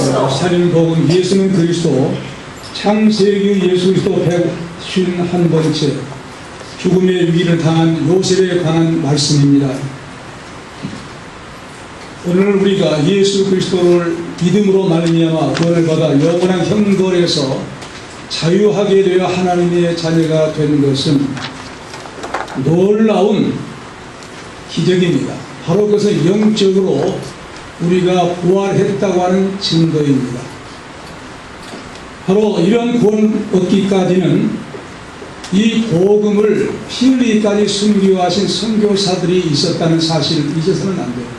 살인복음 예수는 그리스도 창세기 예수 그리스도 151번째 죽음의 위기를 당한 요셉에 관한 말씀입니다. 오늘 우리가 예수 그리스도를 믿음으로 말미암아 구원을 받아 영원한 형벌에서 자유하게 되어 하나님의 자녀가 된 것은 놀라운 기적입니다. 바로 그것은 영적으로 우리가 부활했다고 하는 증거입니다. 바로 이런 구원 얻기까지는 이 복음을 피 흘리기까지 순교하신 선교사들이 있었다는 사실을 잊어서는 안 됩니다.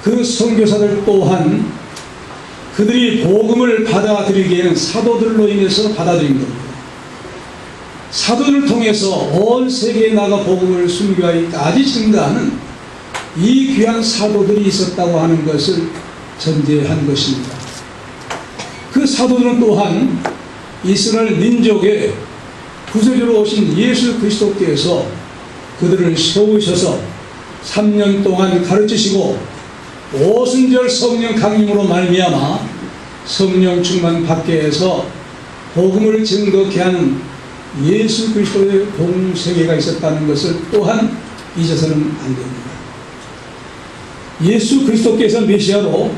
그 선교사들 또한 그들이 복음을 받아들이기에는 사도들로 인해서 받아들인 겁니다. 사도들을 통해서 온 세계에 나가 복음을 순교하기까지 증가하는 이 귀한 사도들이 있었다고 하는 것을 전제한 것입니다. 그 사도들은 또한 이스라엘 민족의 구세주로 오신 예수 그리스도께서 그들을 세우셔서 3년 동안 가르치시고 오순절 성령 강림으로 말미암아 성령 충만 받게 해서 복음을 증거케 하는 예수 그리스도의 공생애가 있었다는 것을 또한 잊어서는 안 됩니다. 예수 그리스도께서 메시아로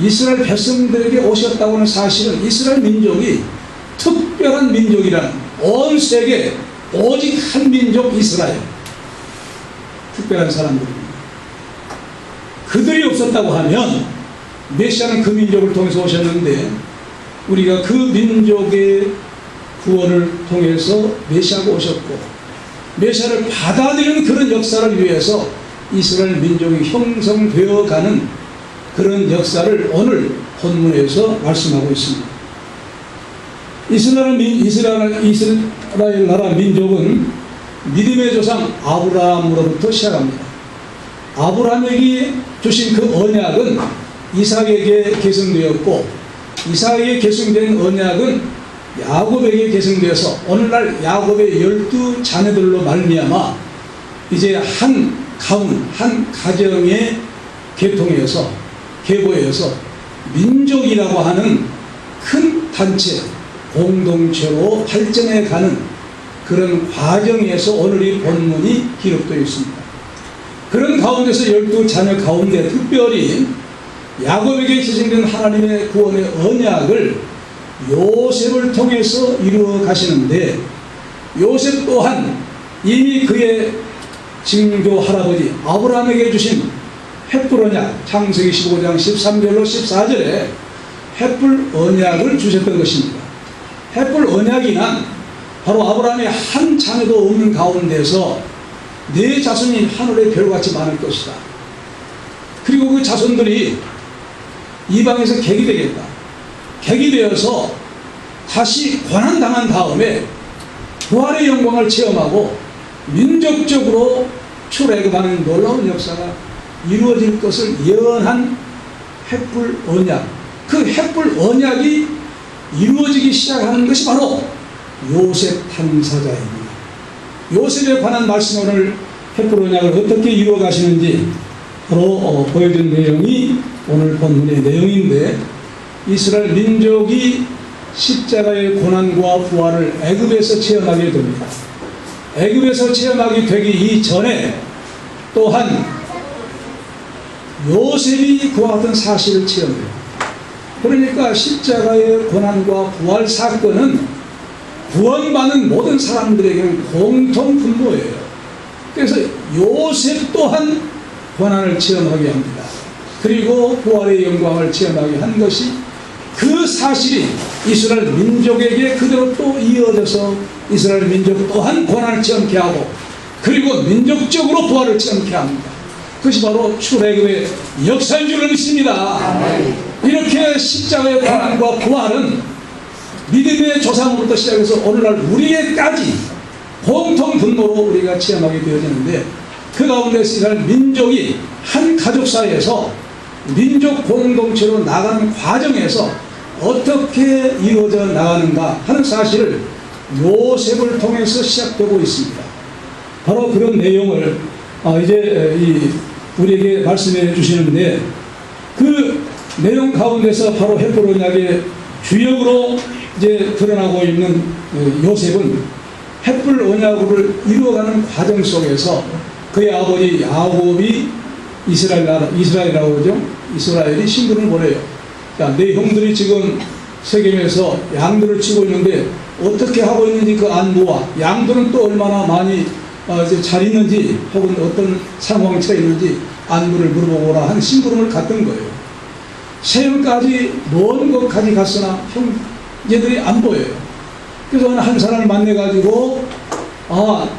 이스라엘 백성들에게 오셨다고 하는 사실은 이스라엘 민족이 특별한 민족이라는, 온 세계 오직 한 민족 이스라엘, 특별한 사람들입니다. 그들이 없었다고 하면 메시아는 그 민족을 통해서 오셨는데 우리가 그 민족의 구원을 통해서 메시아가 오셨고 메시아를 받아들이는 그런 역사를 위해서 이스라엘 민족이 형성되어가는 그런 역사를 오늘 본문에서 말씀하고 있습니다. 이스라엘 나라 민족은 믿음의 조상 아브라함으로부터 시작합니다. 아브라함에게 주신 그 언약은 이삭에게 계승되었고 이삭에게 계승된 언약은 야곱에게 계승되어서 오늘날 야곱의 12 자녀들로 말미암아 이제 한 가정의 계보에서 민족이라고 하는 큰 단체, 공동체로 발전해 가는 그런 과정에서 오늘 이 본문이 기록되어 있습니다. 그런 가운데서 12 자녀 가운데 특별히 야곱에게 계승된 하나님의 구원의 언약을 요셉을 통해서 이루어 가시는데 요셉 또한 이미 그의 증조 할아버지 아브라함에게 주신 횃불 언약, 창세기 15장 13절로 14절에 횃불 언약을 주셨던 것입니다. 횃불 언약이란 바로 아브라함의 한 자녀도 없는 가운데서 네 자손이 하늘의 별같이 많을 것이다. 그리고 그 자손들이 이방에서 객이 되겠다. 객이 되어서 다시 고난당한 다음에 부활의 영광을 체험하고 민족적으로 출애굽하는 놀라운 역사가 이루어질 것을 예언한 횃불 언약, 그 횃불 언약이 이루어지기 시작하는 것이 바로 요셉 탐사자입니다. 요셉에 관한 말씀, 오늘 횃불 언약을 어떻게 이루어 가시는지 바로 보여준 내용이 오늘 본문의 내용인데, 이스라엘 민족이 십자가의 고난과 부활을 애굽에서 체험하게 됩니다. 애굽에서 체험하게 되기 이전에 또한 요셉이 그와 같은 사실을 체험해요. 그러니까 십자가의 고난과 부활 사건은 구원받는 모든 사람들에게는 공통 분모예요. 그래서 요셉 또한 고난을 체험하게 합니다. 그리고 부활의 영광을 체험하게 한 것이, 그 사실이 이스라엘 민족에게 그대로 또 이어져서 이스라엘 민족 또한 고난을 체험케 하고 그리고 민족적으로 부활을 체험케 합니다. 그것이 바로 출애굽의 역사인 줄로 믿습니다. 이렇게 십자가의 고난과 부활은 믿음의 조상으로부터 시작해서 오늘날 우리에까지 공통 분노로 우리가 체험하게 되어지는데, 그 가운데 이스라엘 민족이 한 가족 사이에서 민족 공동체로 나가는 과정에서 어떻게 이루어져 나가는가 하는 사실을 요셉을 통해서 시작되고 있습니다. 바로 그런 내용을 이제 우리에게 말씀해 주시는데, 그 내용 가운데서 바로 헷불 언약의 주역으로 이제 드러나고 있는 요셉은 헷불 언약을 이루어가는 과정 속에서 그의 아버지 야곱이 이스라엘이라고 그러죠. 이스라엘이 신분을 보내요. 자, 내 형들이 지금 세겜에서 양들을 치고 있는데 어떻게 하고 있는지 그 안부와 양들은 또 얼마나 많이 이제 잘 있는지 혹은 어떤 상황에 처해 있는지 안부를 물어보거나 하는 심부름을 갔던 거예요. 세겜까지 먼 곳까지 갔으나 형제들이 안 보여요. 그래서 한 사람을 만나가지고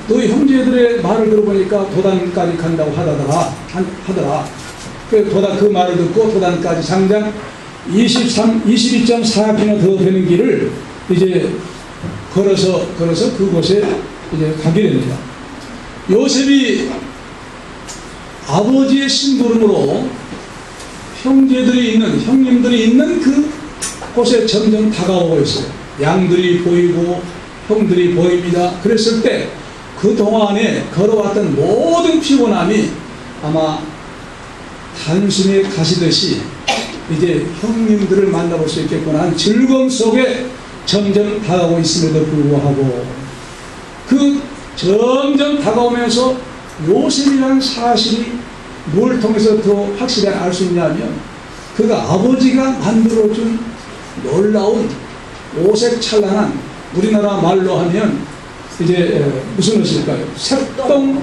너희 형제들의 말을 들어보니까 도단까지 간다고 하더라. 그 말을 듣고 도단까지 장장 22.4km 더 되는 길을 이제 걸어서 그곳에 이제 가게 됩니다. 요셉이 아버지의 심부름으로 형님들이 있는 그 곳에 점점 다가오고 있어요. 양들이 보이고 형들이 보입니다. 그랬을 때 그 동안에 걸어왔던 모든 피곤함이 아마 단숨에 가시듯이 이제 형님들을 만나볼 수 있겠구나 하는 즐거움 속에 점점 다가오고 있음에도 불구하고 그 점점 다가오면서 요셉이라는 사실이 뭘 통해서 더 확실히 알 수 있냐면 그가 아버지가 만들어준 놀라운 오색찬란한 우리나라 말로 하면 이제 무슨 옷일까요? 색동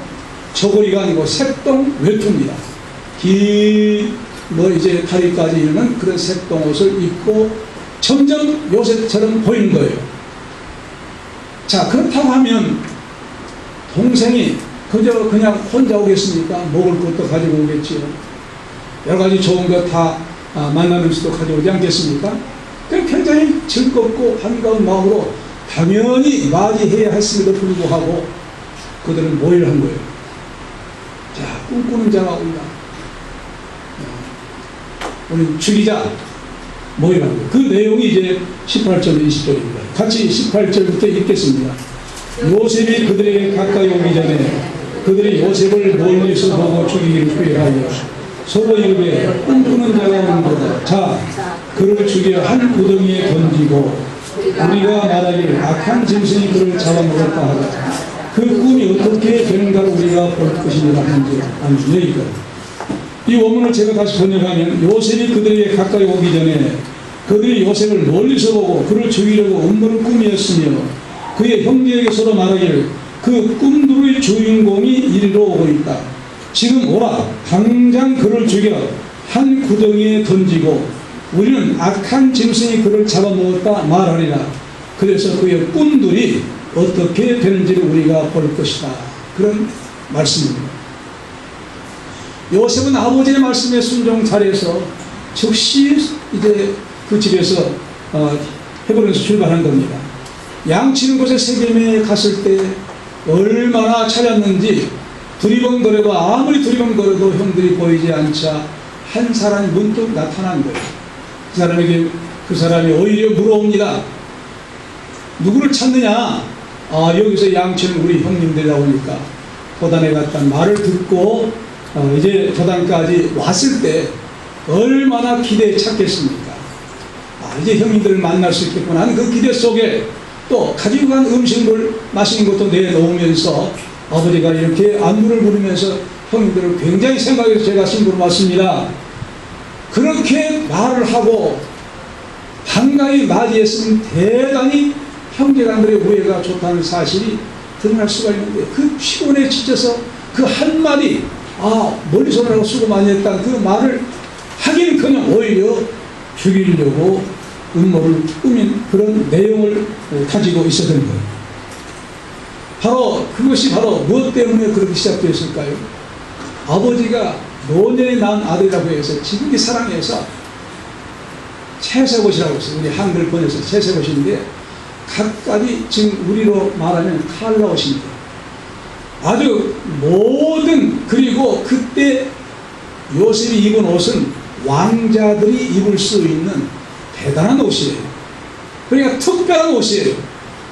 저고리가 아니고 색동 외투입니다. 긴 이제 다리까지 이르는 그런 색동 옷을 입고 점점 요셉처럼 보이는 거예요. 자, 그렇다고 하면 동생이 그냥 혼자 오겠습니까? 먹을 것도 가지고 오겠지요. 여러 가지 좋은 것 다 만나면서도 가져오지 않겠습니까? 굉장히 즐겁고 반가운 마음으로 당연히 맞이해야 했음에도 불구하고 그들은 뭘 한 거예요? 자, 꿈꾸는 자가 온다. 우리 죽이자. 뭐이라고. 그 내용이 이제 18절, 20절입니다. 같이 18절부터 읽겠습니다. 요셉이 그들에게 가까이 오기 전에 그들이 요셉을 멀리서 보고 죽이기를 후회하여 서로 이르되 꿈꾸는 자가 온도다. 자, 그를 죽여 한 구덩이에 던지고 우리가 말하기를 악한 짐승이 그를 잡아먹었다 하라. 그 꿈이 어떻게 되는가를 우리가 볼 것이니라 하는지 여기까지. 이 원문을 제가 다시 번역하면 요셉이 그들에게 가까이 오기 전에 그들이 요셉을 멀리서 보고 그를 죽이려고 음모를 꾸미었으며 그의 형제에게 서로 말하기를 그 꿈들의 주인공이 이리로 오고 있다. 지금 오라. 당장 그를 죽여 한 구덩이에 던지고 우리는 악한 짐승이 그를 잡아먹었다 말하리라. 그래서 그의 꿈들이 어떻게 되는지를 우리가 볼 것이다. 그런 말씀입니다. 요셉은 아버지의 말씀에 순종 잘해서 즉시 이제 그 집에서 헤브론에서 출발한 겁니다. 양치는 곳에 세겜에 갔을 때 얼마나 찾았는지 두리번거려도 아무리 두리번거려도 형들이 보이지 않자 한 사람이 문득 나타난 거예요. 그 사람이 오히려 물어옵니다. 누구를 찾느냐? 여기서 양치는 우리 형님들이라고 하니까 도단에 갔다는 말을 듣고 이제 도단까지 왔을 때 얼마나 기대에 찼겠습니까? 이제 형님들을 만날 수 있겠구나 하는 그 기대 속에 또 가지고 간 음식물 마시는 것도 내놓으면서 아버지가 이렇게 안부를 물으면서 형님들을 굉장히 생각해서 제가 신부로 왔습니다. 그렇게 말을 하고 한가히 맞이했으면 대단히 형제간들의 우애가 좋다는 사실이 드러날 수가 있는데 그 피곤에 지쳐서 그 한마디 멀리서 오라고 수고 많이 했다 그 말을 하기는커녕 오히려 죽이려고 음모를 꾸민 그런 내용을 가지고 있었던 거예요. 그것이 바로 무엇 때문에 그렇게 시작되었을까요? 아버지가 노년에 낳은 아들이라고 해서 지극히 사랑해서 채색옷이라고 했어요. 우리 한글 번역해서 채색옷인데 각각이 지금 우리로 말하면 칼라옷입니다. 아주 모든 그리고 그때 요셉이 입은 옷은 왕자들이 입을 수 있는 대단한 옷이에요. 그러니까 특별한 옷이에요.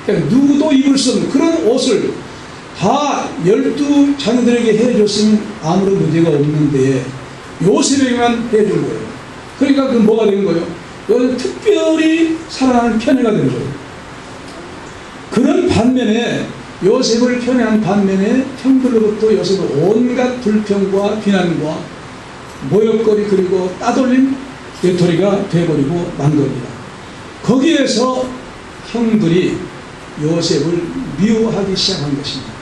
그러니까 누구도 입을 수 없는 그런 옷을 다 12자녀들에게 해줬으면 아무런 문제가 없는데 요셉에게만 해준 거예요. 그러니까 그 뭐가 된 거예요? 요새 특별히 사랑하는 편애가 된 거예요. 그런 반면에 요셉을 편애한 반면에 형들로부터 요셉을 온갖 불평과 비난과 모욕거리 그리고 따돌림 외톨이가 되어버리고 만 겁니다. 거기에서 형들이 요셉을 미워하기 시작한 것입니다.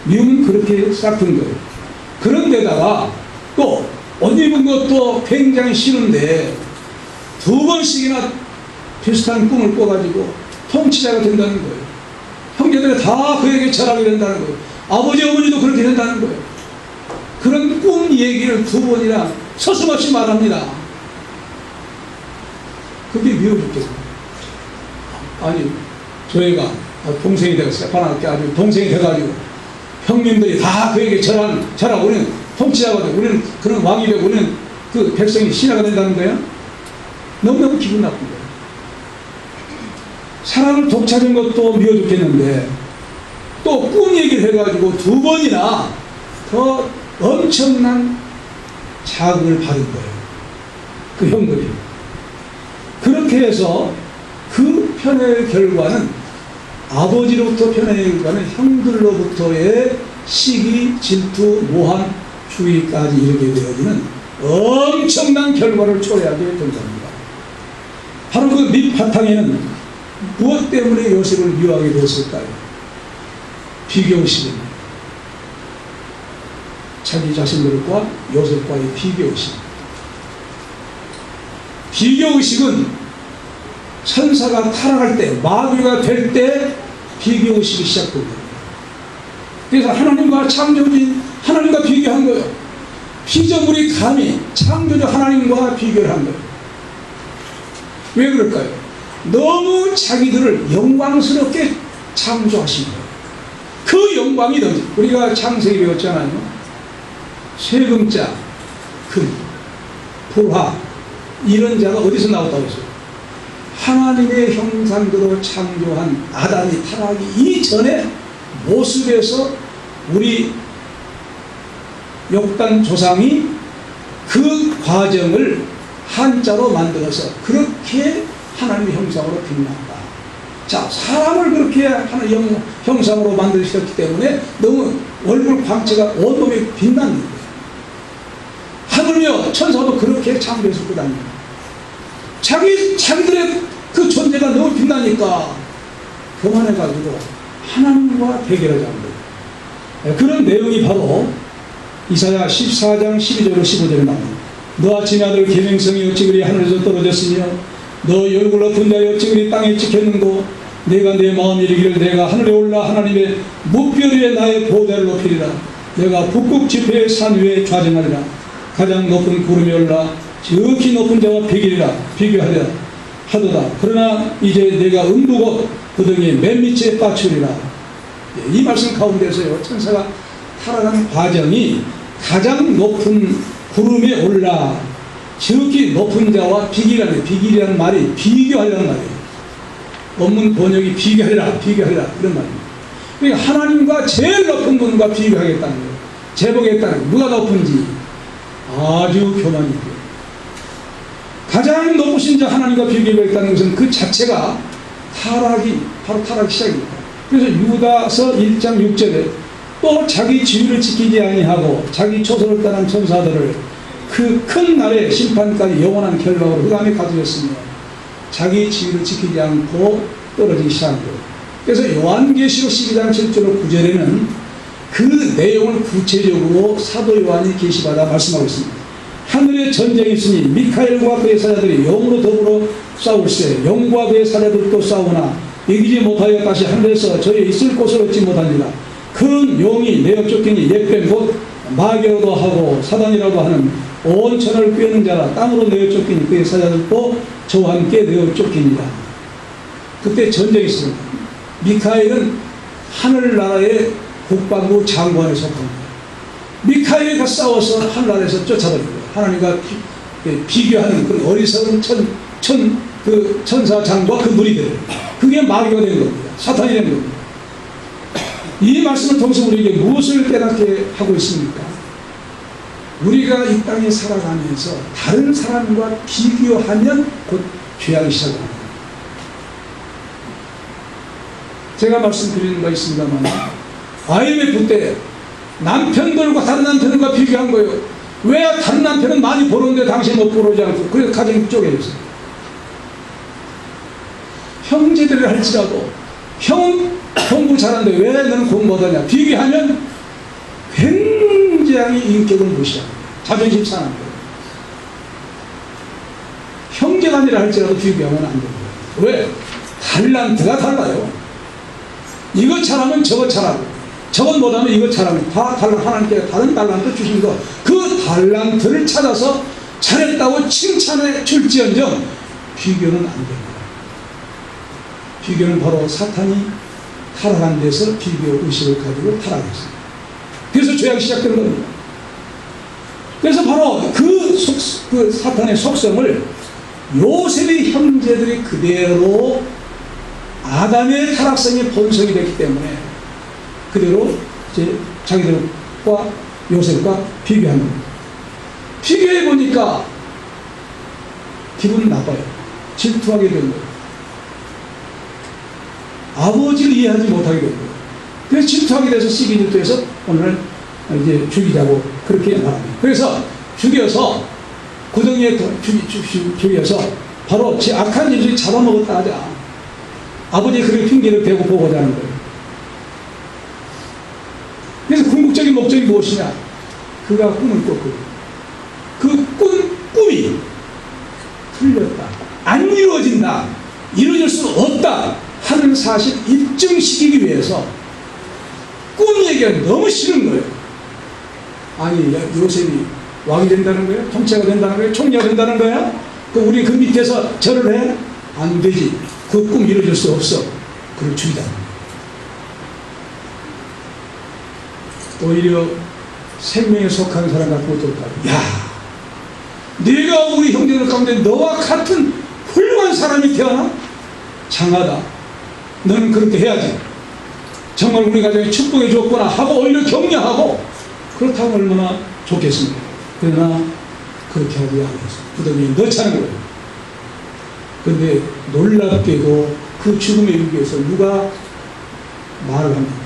미움은 그렇게 싹튼 거예요. 그런데다가 또 옷 입은 것도 굉장히 싫은데 2번씩이나 비슷한 꿈을 꿔가지고 통치자가 된다는 거예요. 형제들이 다 그에게 절하게 된다는 거예요. 아버지 어머니도 그렇게 된다는 거예요. 그런 꿈 얘기를 2번이나 서슴없이 말합니다. 그게 미워 죽겠어요. 아니 저희가 동생이 되고 세파나게 아주 동생이 돼가지고 형님들이 다 그에게 절하고 우리는 통치자가 되고 우리는 그런 왕이 되고 우리는 그 백성이 신하가 된다는 거예요. 너무너무 기분 나쁜 거예요. 사람을 독차지한 것도 미워 죽겠는데 또 꿈 얘기를 해가지고 2번이나 더 엄청난 자극을 받은 거예요. 그 형들이. 그렇게 해서 그 편애의 결과는 아버지로부터 편애의 결과는 형들로부터의 시기, 질투, 모함, 주의까지 이르게 되어지는 엄청난 결과를 초래하게 된 겁니다. 바로 그 밑바탕에는 무엇 때문에 요셉을 미워하게 되었을까요? 비교의식입니다. 자기 자신들과 요셉과의 비교의식. 비교의식은 천사가 타락할 때, 마귀가 될 때 비교의식이 시작됩니다. 그래서 하나님과 창조주인 하나님과 비교한 거예요. 피조물이 감히 창조주 하나님과 비교를 한 거예요. 왜 그럴까요? 너무 자기들을 영광스럽게 창조하신 거예요. 그 영광이 너무, 우리가 창세기 배웠잖아요. 세금자, 금, 불화 이런 자가 어디서 나왔다고 했어요? 하나님의 형상대로 창조한 아담이 타락하기 이전의 모습에서 우리 역단 조상이 그 과정을 한자로 만들어서 그렇게 하나님의 형상으로 빛났다. 자, 사람을 그렇게 하나님의 형상으로 만드셨기 때문에 너무 얼굴 광채가 온몸에 빛나는 거예요. 하물며 천사도 그렇게 창조해서 그다니 자기들의 그 존재가 너무 빛나니까 교만해가지고 하나님과 대결하자는 거예요. 그런 내용이 바로 이사야 14장 12절로 15절에 나옵니다. 너 아침의 아들 계명성이 어찌 그리 하늘에서 떨어졌으며 너 얼굴 높은 자여 어찌 그리 땅에 찍혔는고 내가 내 마음 이르기를 내가 하늘에 올라 하나님의 묵별 위에 나의 보좌를 높이리라. 내가 북극 지폐의 산 위에 좌정하리라. 가장 높은 구름에 올라 지극히 높은 자와 비교하리라 하도다. 그러나 이제 내가 음부곧 그 등의 맨 밑에 빠추리라. 이 말씀 가운데서요, 천사가 타락한 과정이 가장 높은 구름에 올라 지극히 높은 자와 비교라는 말이 비교하리라는 말이에요. 원문 번역이 비교하리라 그런 말입니다. 그러니까 하나님과 제일 높은 분과 비교하겠다는 거예요. 재보겠다는 거예요. 누가 높은지 아주 교만이고요. 가장 높으신 자 하나님과 비교하겠다는 것은 그 자체가 바로 타락이 시작입니다. 그래서 유다서 1장 6절에 또 자기 지위를 지키지 아니하고 자기 초소를 따른 천사들을 그 큰 날의 심판까지 영원한 결박으로 흑암에 가두었으며 자기 지위를 지키지 않고 떨어지기 시작한 거예요. 그래서 요한계시록 12장 7절로 9절에는 그 내용을 구체적으로 사도 요한이 계시받아 말씀하고 있습니다. 하늘에 전쟁이 있으니 미카엘과 그의 사자들이 영으로 더불어 싸울세 영과 그의 사자들도 싸우나 이기지 못하여 다시 하늘에서 저희 있을 곳을 얻지 못하니라. 큰 용이 내어 쫓기니 옛뱀 곧 마귀라도 하고 사단이라도 하는 온 천을 꿰는 자라. 땅으로 내어 쫓기니 그의 사자들도 저와 함께 내어 쫓기니라. 그때 전쟁이 있습니다. 미카엘은 하늘나라의 국방부 장관에 속합니다. 미카엘과 싸워서 하늘나라에서 쫓아버린 거예요. 하나님과 비교하는 그 어리석은 천사 장과 그 무리들, 그게 마귀가 된 겁니다. 사탄이 된 겁니다. 이 말씀을 통해서 우리에게 무엇을 깨닫게 하고 있습니까? 우리가 이 땅에 살아가면서 다른 사람과 비교하면 곧 죄악이 시작합니다. 제가 말씀드리는 바 있습니다만, IMF 때 남편들과 다른 남편들과 비교한 거예요. 왜 다른 남편은 많이 벌었는데 당신 못 벌어오지 않고, 그래서 가정이 쪼개졌어요. 형제들을 할지라도 형은 공부 잘하는데 왜 너는 공부 못하냐 비교하면 굉장히 인격을 무시합니다. 자존심 상합니다. 형제간이라 할지라도 비교하면 안 됩니다. 왜? 달란트가 달라요. 이거 잘하면 저거 잘하고, 저건 못하면 이거 잘하면, 다 하나님께 다른 달란트 주신 거, 그 달란트를 찾아서 잘했다고 칭찬해 줄지언정 비교는 안 됩니다. 비교는 바로 사탄이 타락한 데서 비교 의식을 가지고 타락했습니다. 그래서 죄악이 시작된 겁니다. 그래서 바로 그 사탄의 속성을 요셉의 형제들이 그대로 아담의 타락성이 본성이 됐기 때문에 그대로 이제 자기들과 요셉과 비교한 겁니다. 비교해 보니까 기분이 나빠요. 질투하게 된 거예요. 아버지를 이해하지 못하게 된 거예요. 그래서 질투하게 돼서 시기질투해서 오늘 이제 죽이자고 그렇게 말합니다. 그래서 죽여서 구덩이에 죽여서 바로 제 악한 일을 잡아먹었다 하자. 아버지 그렇게 핑계를 대고 보고자 하는 거예요. 그래서 궁극적인 목적이 무엇이냐? 그가 꿈을 꿨거든요. 그 꿈이 틀렸다, 안 이루어진다, 이루어질 수 없다 하는 사실 입증시키기 위해서 꿈 얘기가 너무 싫은 거예요. 아니 요셉이 왕이 된다는 거예요? 통치가 된다는 거예요? 총리가 된다는 거야? 그럼 우리 그 밑에서 절을 해? 안 되지. 그 꿈 이루어질 수 없어. 그걸 죽이다. 오히려 생명에 속한 사람 갖고 어떨까? 야, 네가 우리 형제들 가운데 너와 같은 훌륭한 사람이 태어나? 장하다. 너는 그렇게 해야지. 정말 우리 가정에 축복해 줬구나 하고 오히려 격려하고, 그렇다면 얼마나 좋겠습니까? 그러나 그렇게 하지 않았어요. 부득이 넣자는 거예요. 그런데 놀랍게도 그 죽음의 위기에서 누가 말을 합니까?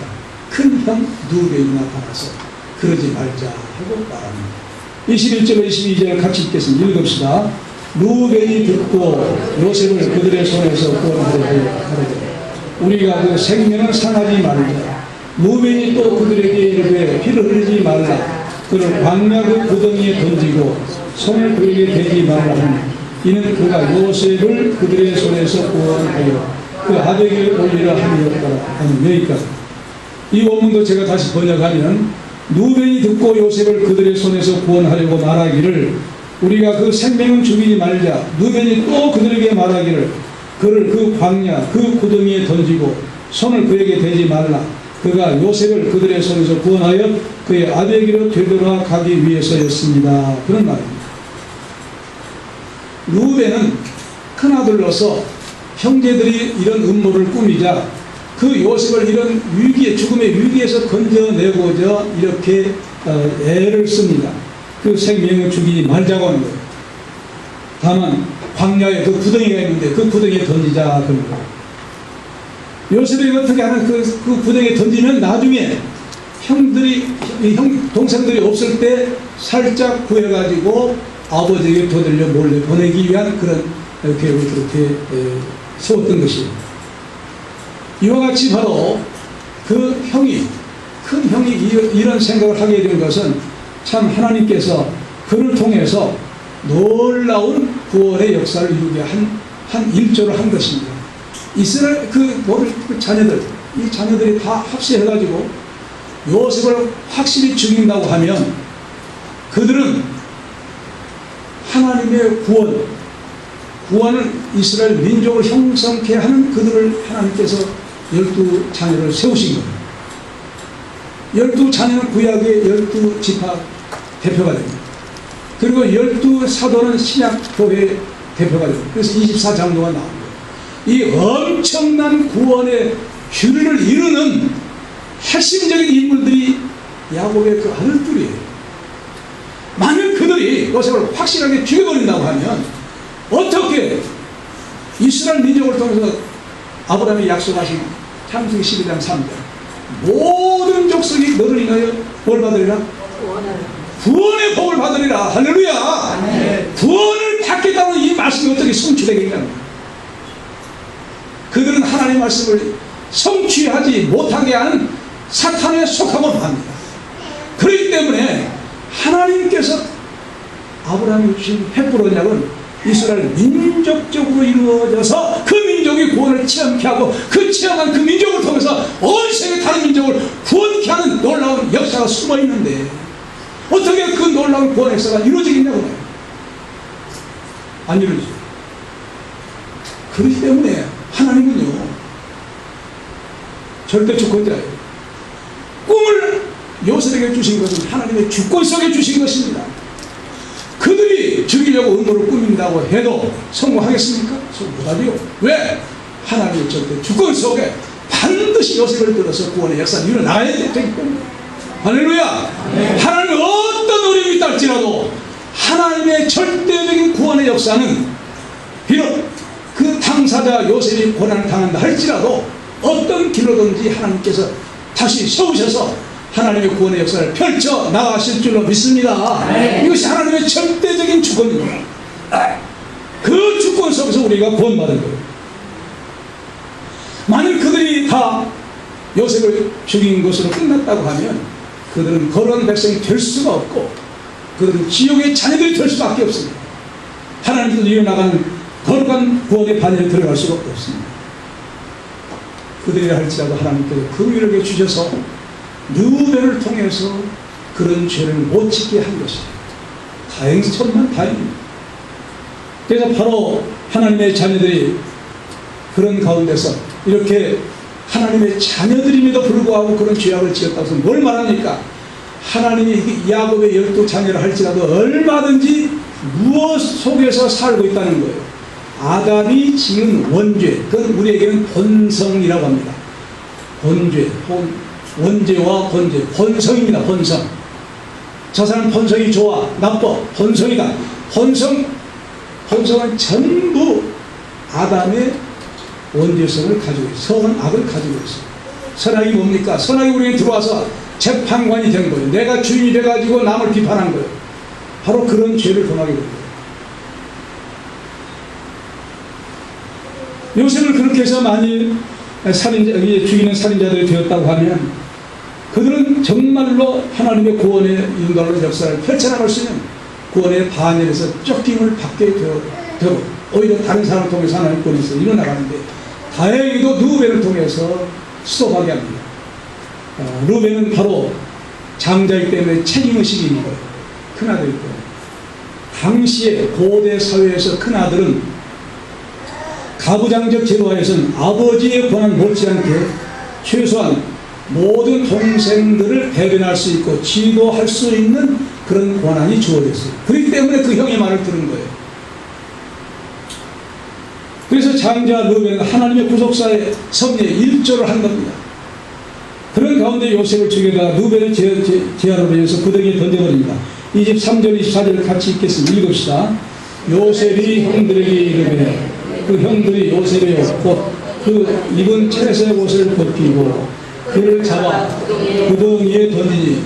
큰 형 누벤이 나타나서 그러지 말자 하고 말합니다. 21절 22절 같이 읽겠습니다. 읽읍시다. 루벤이 듣고 요셉을 그들의 손에서 구원하려고 우리가 그 생명을 상하지 말자. 루벤이 또 그들에게 이르되 피를 흘리지 말라. 그를 광야 그 구덩이에 던지고 손을 그에게 대지 말라 하니 이는 그가 요셉을 그들의 손에서 구원하여 그 아들에게 올리라 함이었더라 하는 여기까지. 이 원문도 제가 다시 번역하면 루벤이 듣고 요셉을 그들의 손에서 구원하려고 말하기를 우리가 그 생명은 죽이지 말자. 루벤이 또 그들에게 말하기를 그를 그 광야 그 구덩이에 던지고 손을 그에게 대지 말라. 그가 요셉을 그들의 손에서 구원하여 그의 아들에게로 되돌아가기 위해서였습니다. 그런 말입니다. 루벤은 큰아들로서 형제들이 이런 음모를 꾸미자 그 요셉을 이런 위기에, 죽음의 위기에서 건져내고자 이렇게 애를 씁니다. 그 생명을 죽이지 말자고 하는 거예요. 다만 광야에 그 구덩이가 있는데 그 구덩이에 던지자 그런 거예요. 요셉이 어떻게 하면 그 구덩이에 던지면 나중에 동생들이 없을 때 살짝 구해가지고 아버지에게 도들려 몰래 보내기 위한 그런 계획을 그렇게 세웠던 것이에요. 이와 같이 바로 그 형이, 큰 형이 이런 생각을 하게 된 것은 참 하나님께서 그를 통해서 놀라운 구원의 역사를 이루게 한 일조를 한 것입니다. 이스라엘 그 자녀들, 이 자녀들이 다 합세해가지고 요셉을 확실히 죽인다고 하면 그들은 하나님의 구원을 이스라엘 민족을 형성케 하는 그들을 하나님께서 12자녀를 세우신 거예요. 12자녀는 구약의 12지파 대표가 됩니다. 그리고 12사도는 신약교회 대표가 됩니다. 그래서 24장로가 나옵니다. 이 엄청난 구원의 규리를 이루는 핵심적인 인물들이 야곱의 그 아들들이에요. 요셉을 확실하게 죽여버린다고 하면 어떻게 이스라엘 민족을 통해서 아브라함이 약속하신 창세기 12장 3절 모든 족속이 너를 인하여 뭘 받으리라? 구원의 복을 받으리라. 할렐루야. 네. 구원을 받겠다는 이 말씀이 어떻게 성취되겠냐. 그들은 하나님의 말씀을 성취하지 못하게 하는 사탄에 속하고 합니다. 그렇기 때문에 하나님께서 아브라함이 주신 횃불 언약은 이스라엘 민족적으로 이루어져서 그 민족이 구원을 체험케 하고 그 체험한 그 민족을 통해서 온 세계 다른 민족을 구원케 하는 놀라운 역사가 숨어 있는데 어떻게 그 놀라운 구원 역사가 이루어지겠냐고. 안 이루어지죠. 그렇기 때문에 하나님은요 절대 주권자예요. 꿈을 요셉에게 주신 것은 하나님의 주권 속에 주신 것입니다. 그들이 죽이려고 음모를 꾸민다고 해도 성공하겠습니까? 성공 못하지요. 왜? 하나님의 절대 주권 속에 반드시 요셉을 들어서 구원의 역사를 일어나야 되기 때문에. 할렐루야. 네. 하나님은 어떤 어려움이 있다 할지라도 하나님의 절대적인 구원의 역사는 비록 그 당사자 요셉이 고난을 당한다 할지라도 어떤 길로든지 하나님께서 다시 세우셔서 하나님의 구원의 역사를 펼쳐 나가실 줄로 믿습니다. 네. 이것이 하나님의 절대적인 주권입니다. 그 주권 속에서 우리가 구원받은 거예요. 만일 그들이 다 요셉을 죽인 것으로 끝났다고 하면 그들은 거룩한 백성이 될 수가 없고 그들은 지옥의 자녀들이 될 수밖에 없습니다. 하나님께서 이어나가는 거룩한 구원의 반열에 들어갈 수가 없습니다. 그들이라 할지라도 하나님께서 그 위력에 주셔서 르우벤을 통해서 그런 죄를 못 짓게 한 것이에요. 천만 다행입니다. 그래서 바로 하나님의 자녀들이 그런 가운데서 이렇게 하나님의 자녀들임에도 불구하고 그런 죄악을 지었다고 해서 뭘 말합니까? 하나님이 야곱의 12자녀를 할지라도 얼마든지 무엇 속에서 살고 있다는 거예요. 아담이 지은 원죄, 그건 우리에게는 본성이라고 합니다. 본죄, 원죄와 본죄, 본성입니다. 본성. 저 사람 본성이 좋아, 나빠, 본성이다. 본성은 전부 아담의 원죄성을 가지고 있어요. 선은 악을 가지고 있어요. 선악이 뭡니까? 선악이 우리에게 들어와서 재판관이 된 거예요. 내가 주인이 돼가지고 남을 비판한 거예요. 바로 그런 죄를 범하게 된 거예요. 요셉을 그렇게 해서 만일 죽이는 살인자들이 되었다고 하면 그들은 정말로 하나님의 구원의 인도하는 역사를 펼쳐나갈 수 있는 구원의 반열에서 쫓김을 받게 되고 오히려 다른 사람을 통해서 하나님 구원에서 일어나가는데 다행히도 르우벤을 통해서 수도하게 합니다. 르우벤은 바로 장자이기 때문에 책임의식이 있는 거예요. 큰아들이고 당시에 고대 사회에서 큰아들은 가부장적 제도하에서는 아버지의 권한 못지않게 최소한 모든 동생들을 대변할 수 있고 지도할 수 있는 그런 권한이 주어졌어요. 그렇기 때문에 그 형의 말을 들은 거예요. 그래서 장자 르우벤은 하나님의 구속사의 섭리에 일조를 한 겁니다. 그런 가운데 요셉을 죽여다가 르우벤을 제하로 해서 구덩이에 던져버립니다. 23절 24절을 같이 읽겠습니다. 읽읍시다. 요셉이 형들에게 이르되 그 형들이 요셉의 그 입은 채색 옷을 벗기고 그를 잡아 구덩이에 던지니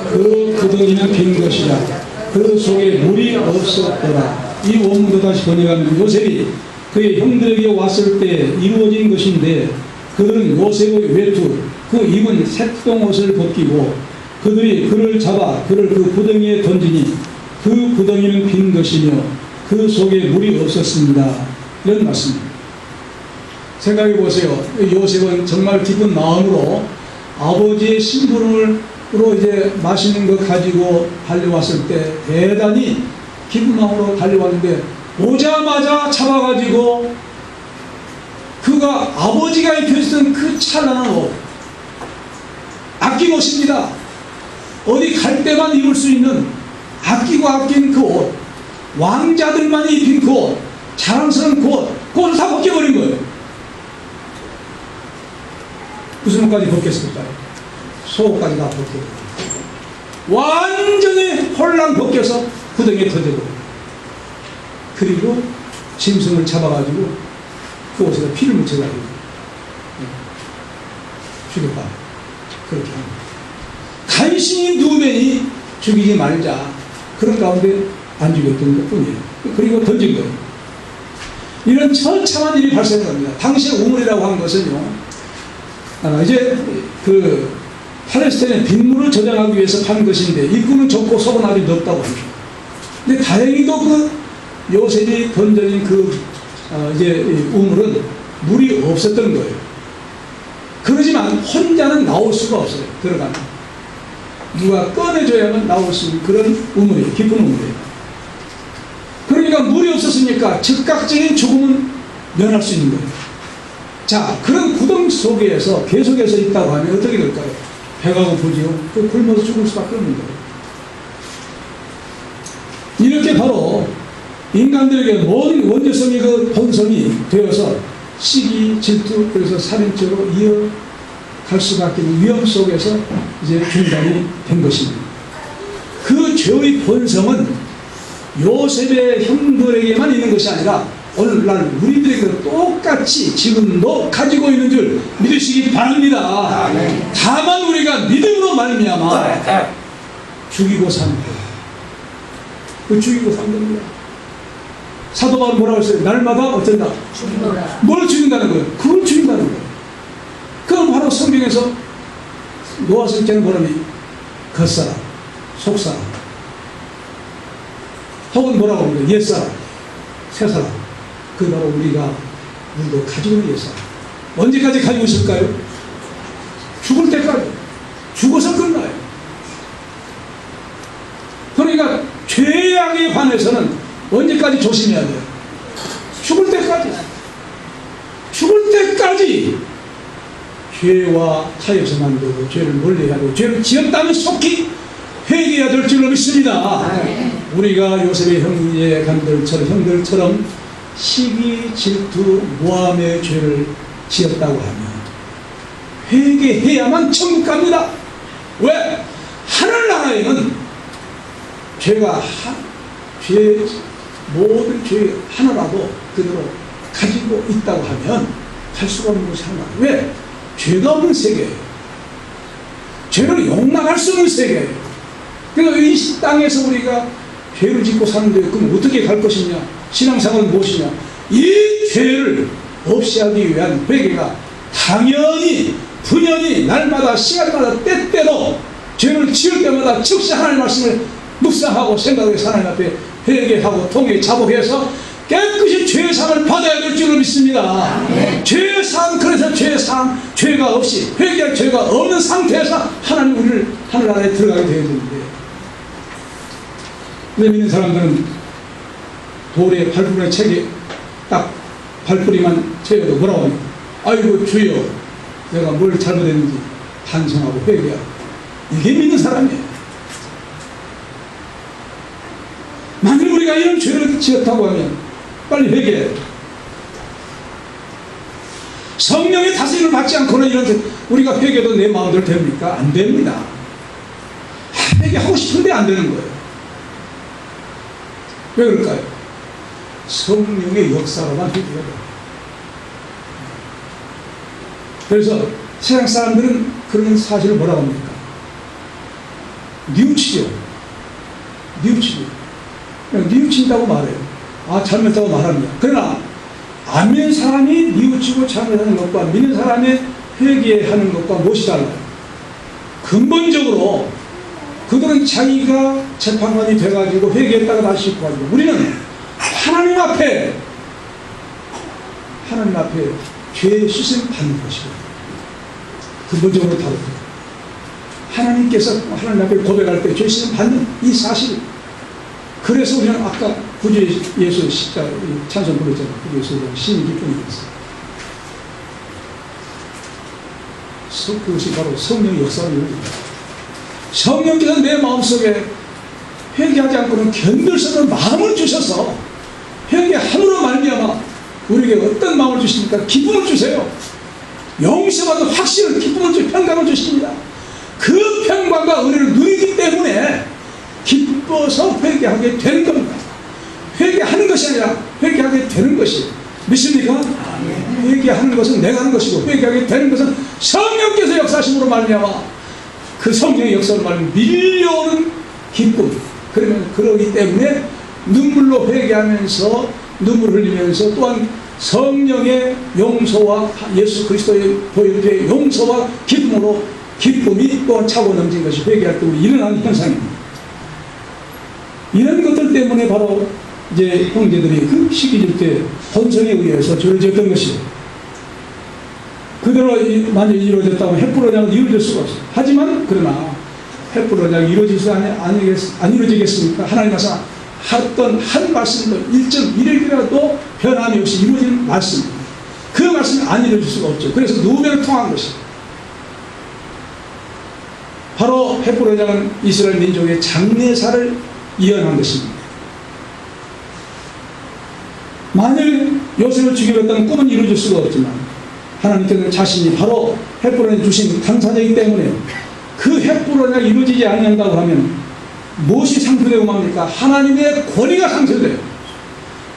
그 구덩이는 빈 것이라 그 속에 물이 없었더라. 이 원문도 다시 번역하면 요셉이 그의 형들에게 왔을 때 이루어진 것인데 그들은 요셉의 외투 그 입은 색동옷을 벗기고 그들이 그를 잡아 그를 그 구덩이에 던지니 그 구덩이는 빈 것이며 그 속에 물이 없었습니다. 이런 말씀입니다. 생각해 보세요. 요셉은 정말 기쁜 마음으로 아버지의 신분으로 이제 맛있는 거 가지고 달려왔을 때 대단히 기쁜 마음으로 달려왔는데 오자마자 잡아가지고 그가 아버지가 입혀주던 그 찬란한 옷, 아낀 옷입니다. 어디 갈 때만 입을 수 있는 아끼고 아낀 그 옷, 왕자들만이 입힌 그 옷, 자랑스러운 그 옷, 그것을 다 벗겨버린 거예요. 무슨 옷까지 벗겼을까요? 속옷까지 다 벗겨버린 거예요. 완전히 홀랑 벗겨서 구덩이에 던져버려요. 그리고 짐승을 잡아가지고 그곳에다 피를 묻혀가지고 죽였다. 그렇게 합니다. 간신히 누우매니 죽이지 말자. 그런 가운데 안 죽였던 것 뿐이에요. 그리고 던진 거예요. 이런 처참한 일이 발생합니다. 당시에 우물이라고 하는 것은요, 이제 그 팔레스타인의 빗물을 저장하기 위해서 판 것인데 입구는 좁고 속은 아주 넓다고 합니다. 근데 다행히도 그 요셉이 던져진 이제 우물은 물이 없었던 거예요. 그러지만 혼자는 나올 수가 없어요. 들어가면 누가 꺼내줘야만 나올 수 있는 그런 우물이에요. 깊은 우물이에요. 그러니까 물이 없었으니까 즉각적인 죽음은 면할 수 있는 거예요. 자, 그런 구덩이 속에서 계속해서 있다고 하면 어떻게 될까요? 배가 고프지요. 또 굶어서 죽을 수밖에 없는 거예요. 이렇게 바로 인간들에게 모든 원죄성이 그 본성이 되어서 시기, 질투, 그래서 살인죄로 이어갈 수밖에 없는 위험 속에서 이제 중단이 된 것입니다. 그 죄의 본성은 요셉의 형들에게만 있는 것이 아니라 오늘날 우리들에게도 똑같이 지금도 가지고 있는 줄 믿으시기 바랍니다. 다만 우리가 믿음으로 말미암아 죽이고 사는 거예요. 그 죽이고 사는 겁니다. 사도 바울은 뭐라고 했어요? 날마다 어쩐다? 죽이노라. 뭘 죽인다는 거예요? 그걸 죽인다는 거예요. 그건 바로 성경에서 노아서 때는 뭐라니? 겉사람, 속사람, 혹은 뭐라고 합니까? 옛사람, 새사람. 그 바로 우리도 가지고 있는 옛사람. 언제까지 가지고 있을까요? 죽을 때까지. 죽어서 끝나요. 그러니까 죄악에 관해서는 언제까지 조심해야 돼요? 죽을 때까지. 죽을 때까지 죄와 타협해서 만들고 죄를 멀리해야 하고 죄를 지었다면 속히 회개해야 될 줄로 믿습니다. 우리가 요셉의 형들처럼 시기, 질투, 모함의 죄를 지었다고 하면 회개해야만 천국 갑니다. 왜? 하늘나라에는 모든 죄 하나라도 그대로 가지고 있다고 하면 갈 수가 없는 것이 하나. 왜? 죄가 없는 세계예요. 죄를 용납할 수 없는 세계예요. 그러니까 이 땅에서 우리가 죄를 짓고 사는데 그럼 어떻게 갈 것이냐? 신앙생활은 무엇이냐? 이 죄를 없이 하기 위한 회개가 당연히 분연히 날마다 시간마다 때때로 죄를 지을 때마다 즉시 하나님의 말씀을 묵상하고 생각해서 하나님 앞에 회개하고 통해 자복해서 깨끗이 죄상을 받아야 될 줄로 믿습니다. 죄상, 그래서 죄가 없이 회개할 죄가 없는 상태에서 하나님 우리를 하늘나라에 들어가게 되어야 되는데, 내 믿는 사람들은 돌에 발부분에 책에 딱 발뿌리만 채워도 뭐라고 합니까? 아이고 주여, 내가 뭘 잘못했는지 반성하고 회개하고. 이게 믿는 사람이에요. 만일 우리가 이런 죄를 지었다고 하면 빨리 회개해야 돼요. 성령의 다스림을 받지 않고는 이런 우리가 회개도 내 마음대로 됩니까? 안 됩니다. 회개하고 싶은데 안 되는 거예요. 왜 그럴까요? 성령의 역사로만 회개가 돼요. 그래서 세상 사람들은 그런 사실을 뭐라고 합니까? 뉘우치죠. 그냥 뉘우친다고 말해요. 잘못했다고 말합니다. 그러나 안 믿는 사람이 뉘우치고 잘못하는 것과 믿는 사람의 회개하는 것과 무엇이 달라요? 근본적으로 그들은 자기가 재판관이 돼가지고 회개했다가 다시 씻고 가지고, 우리는 하나님 앞에 죄의 씻음 받는 것이거든요. 근본적으로 다르죠. 하나님께서 하나님 앞에 고백할 때 죄 씻음 받는 이 사실. 그래서 우리는 아까 구주 예수 십자가 찬송 부르잖아요. 구주 예수 신이 기쁨이 됐어요. 그것이 바로 성령의 역사를 이루어집니다. 성령께서 내 마음속에 회개하지 않고는 견딜 수 없는 마음을 주셔서 회개함으로 말미암아 우리에게 어떤 마음을 주십니까? 기쁨을 주세요. 영생하는 확신을, 기쁨을 주시고 평강을 주십니다. 그 평강과 은혜를 누리기 때문에 기쁨 기뻐서 회개하게 되는 겁니다. 회개하는 것이 아니라 회개하게 되는 것이에요. 믿습니까? 회개하는 것은 내가 하는 것이고, 회개하게 되는 것은 성령께서 역사하심으로 말미암아 그 성령의 역사로 말미암아 밀려오는 기쁨. 그러기 때문에 눈물로 회개하면서, 눈물을 흘리면서, 또한 성령의 용서와 예수 그리스도의 보혈의 용서와 기쁨으로 기쁨이 또한 차고 넘친 것이 회개할 때 일어나는 현상입니다. 이런 것들 때문에 바로 이제 형제들이 그 시기질 때 혼성에 의해서 저어졌던 것이에요. 그대로 만약에 이루어졌다면 횃불 언약은 이루어질 수가 없어요. 하지만 그러나 횃불 언약이 안 이루어지겠습니까? 하나님 말씀 했던 한 말씀도 1.1일이라도 변함이 없이 이루어지는 말씀입니다. 그 말씀이 안 이루어질 수가 없죠. 그래서 누변을 통한 것이에요. 바로 횃불 언약은 이스라엘 민족의 장례사를 이어난 것입니다. 만일 요셉을 죽이겠다는 꿈은 이루어질 수가 없지만 하나님께서는 자신이 바로 횃불 언약을 주신 당사자이기 때문에 그 횃불 언약이 이루어지지 않는다고 하면 무엇이 상실되고 맙니까? 하나님의 권위가 상실돼요.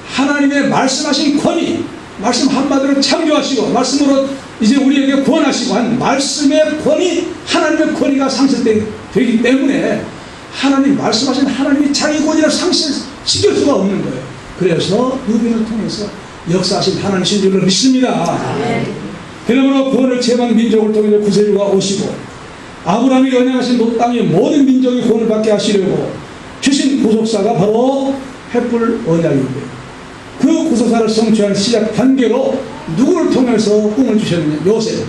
하나님의 말씀하신 권위, 말씀 한마디로 창조하시고 말씀으로 이제 우리에게 구원하시고 한 말씀의 권위, 하나님의 권위가 상실되기 때문에 하나님 말씀하신 하나님이 자기 권위를 상실시킬 수가 없는 거예요. 그래서 누빈을 통해서 역사하신 하나님이신 줄로 믿습니다. 그러므로 구원을 체험한 민족을 통해서 구세주가 오시고 아브라함이 언약하신 그 땅의 모든 민족이 구원을 받게 하시려고 주신 구속사가 바로 횃불 언약인데요. 그 구속사를 성취한 시작 단계로 누구를 통해서 꿈을 주셨느냐? 요셉.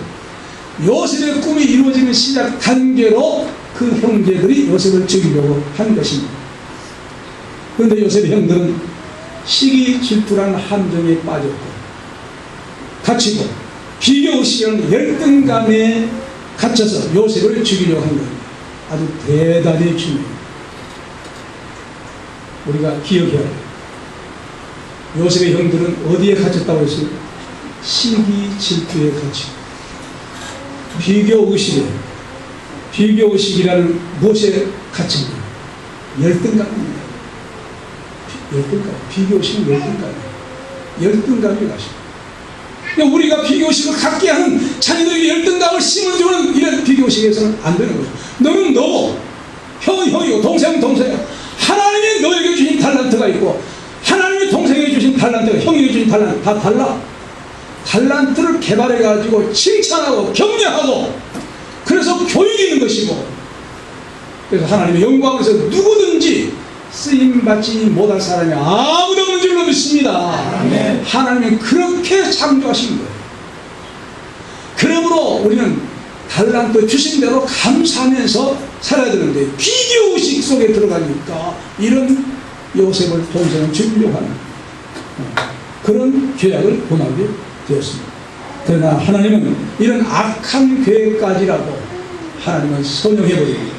요셉의 꿈이 이루어지는 시작 단계로 그 형제들이 요셉을 죽이려고 한 것입니다. 그런데 요셉의 형들은 시기 질투라는 함정에 빠졌고 갇히고 비교의식이라는 열등감에 갇혀서 요셉을 죽이려고 한 겁니다. 아주 대단히 중요해요. 우리가 기억해야 돼요. 요셉의 형들은 어디에 갇혔다고 했어요? 시기 질투에 갇히고 비교의식에, 비교의식이라는 무엇에 갇힌 거예요? 열등감입니다. 열등감, 비교의식은 열등감이에요. 열등감이 가시고 우리가 비교의식을 갖게 하는 자녀들에게 열등감을 심어주는 이런 비교의식에서는 안 되는 거죠. 너는 너고 형은 형이고 동생은 동생이고 하나님이 너에게 주신 달란트가 있고 하나님이 동생에게 주신 달란트가 형에게 주신 달란트 다 달라. 달란트를 개발해 가지고 칭찬하고 격려하고 그래서 교육이 있는 것이고 그래서 하나님의 영광에서 누구든지 쓰임받지 못할 사람이 아무도 없는 줄로 믿습니다. 네. 하나님은 그렇게 창조하신 거예요. 그러므로 우리는 달란트 주신 대로 감사하면서 살아야 되는데 비교의식 속에 들어가니까 이런 요셉을 동생을 죽이려고 하는 그런 계약을 범하게 되었습니다. 그러나 하나님은 이런 악한 계획까지라도 하나님은 선용해버립니다.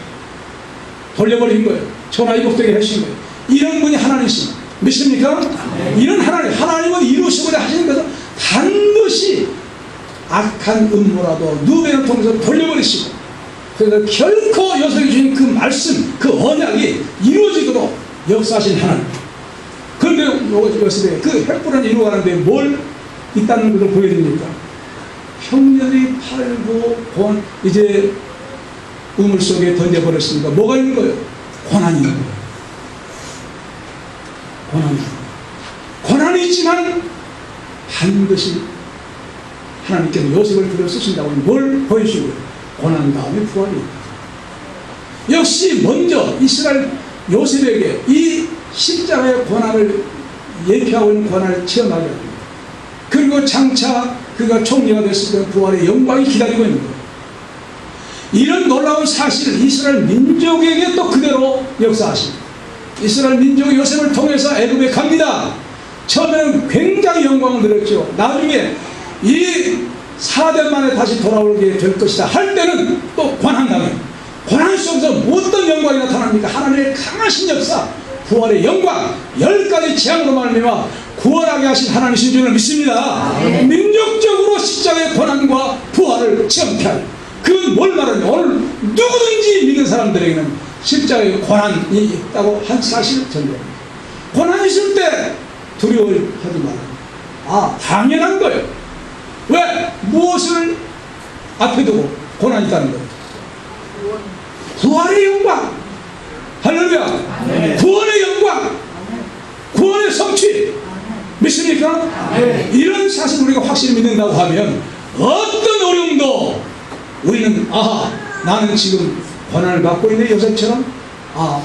돌려버린 거예요. 천하이복되게 하신 거예요. 이런 분이 하나님이십니다. 믿습니까? 이런 하나님은 이루시고자 하시는 것은 반드시 악한 음모라도 누변을 통해서 돌려버리시고 그래서 결코 요셉이 주신 그 말씀, 그 언약이 이루어지도록 역사하신 하나님. 그런데 요셉의 그 횃불은 이루어가는데 뭘 있다는 것을 보여줍니까? 형제들이 팔고 이제 우물 속에 던져버렸으니까 뭐가 있는 거예요? 고난이 있는 거예요. 고난이 있지만 반드시 하나님께서 요셉을 들여 쓰신다고 하면 뭘 보여주고요? 고난 다음에 부활이 있다. 역시 먼저 이스라엘 요셉에게 이 십자가의 고난을 예표하고 있는 고난을 체험하게 합니다. 그리고 장차 그가 총리가 됐을 때 부활의 영광이 기다리고 있는 거예요. 이런 놀라운 사실을 이스라엘 민족에게 또 그대로 역사하십니다. 이스라엘 민족이 요셉을 통해서 애굽에 갑니다. 처음에는 굉장히 영광을 누렸죠. 나중에 이 4년 만에 다시 돌아오게 될 것이다 할 때는 또 고난당해요. 고난 속에서 어떤 영광이 나타납니까? 하나님의 강하신 역사, 부활의 영광, 10가지 재앙으로 말미암아 구원하게 하신 하나님이신 줄을 믿습니다. 민족적으로 십자가의 고난과 부활을 체험케 하는 그건 뭘 말하냐? 오늘 누구든지 믿는 사람들에게는 십자가의 고난이 있다고 한 사실을 전제합니다. 고난이 있을 때 두려워하지 말아요. 당연한 거예요. 왜? 무엇을 앞에 두고 고난이 있다는 거예요? 구원의 영광. 할렐루야. 구원의 영광. 구원의 성취. 믿습니까? 이런 사실을 우리가 확실히 믿는다고 하면 어떤 어려움도 우리는 나는 지금 고난을 받고 있는 요셉처럼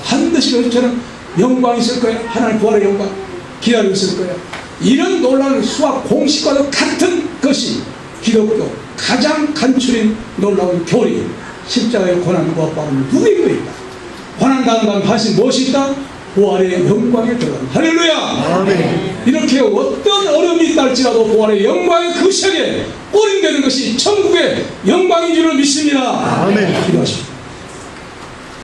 반드시 요셉처럼 영광이 있을 거야. 하나님 부활의 영광 기다리고 있을 거야. 이런 놀라운 수학 공식과도 같은 것이 기독교 가장 간추린 놀라운 교리, 십자가의 고난과 빠른 누구에게도 있다. 고난당한 반드시 무엇이 있다? 부활의 영광에 들어간다. 할렐루야. 아멘. 이렇게 어떤 어려움이 있다 할지라도 부활의 영광의 그 세계에 꼬린다는 것이 천국의 영광인 줄을 믿습니다. 아멘. 기도하십시오.